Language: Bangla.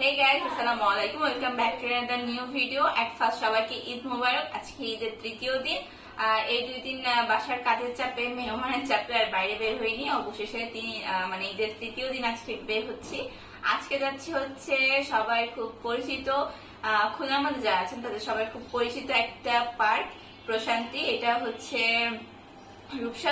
Hey guys, Assalamualaikum. Welcome back to another new video. At first সবাইকে ঈদ মোবারক। আজকে ঈদের তৃতীয় দিন। এই দুই দিন বাসার কাজের চাপে মেহমানের চাপে আর বাইরে বের হইনি। অবশেষে মানে ঈদের তৃতীয় দিন আজকে বের হচ্ছি। আজকে যাচ্ছি হচ্ছে সবাই খুব পরিচিত খুলনার মধ্যে যারা আছেন তাদের সবাই খুব পরিচিত একটা পার্ক প্রশান্তি। এটা হচ্ছে রূপসা